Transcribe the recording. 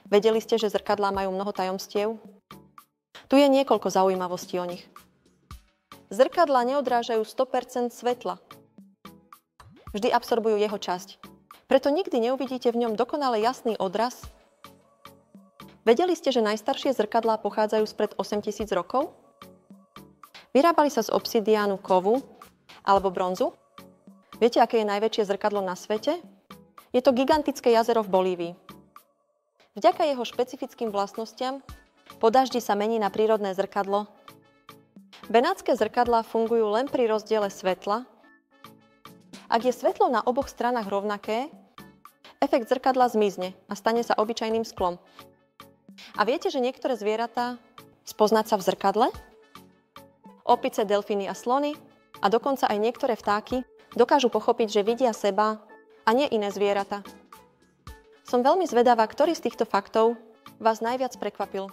Vedeli ste, že zrkadlá majú mnoho tajomstiev? Tu je niekoľko zaujímavostí o nich. Zrkadlá neodrážajú 100% svetla. Vždy absorbujú jeho časť. Preto nikdy neuvidíte v ňom dokonale jasný odraz. Vedeli ste, že najstaršie zrkadlá pochádzajú spred 8000 rokov? Vyrábali sa z obsidiánu, kovu alebo bronzu? Viete, aké je najväčšie zrkadlo na svete? Je to gigantické jazero v Bolívii. Vďaka jeho špecifickým vlastnostiam po daždi sa mení na prírodné zrkadlo. Benátske zrkadlá fungujú len pri rozdiele svetla. Ak je svetlo na oboch stranách rovnaké, efekt zrkadla zmizne a stane sa obyčajným sklom. A viete, že niektoré zvieratá spoznať sa v zrkadle? Opice, delfíny a slony a dokonca aj niektoré vtáky dokážu pochopiť, že vidia seba a nie iné zvieratá. Som veľmi zvedavá, ktorý z týchto faktov vás najviac prekvapil.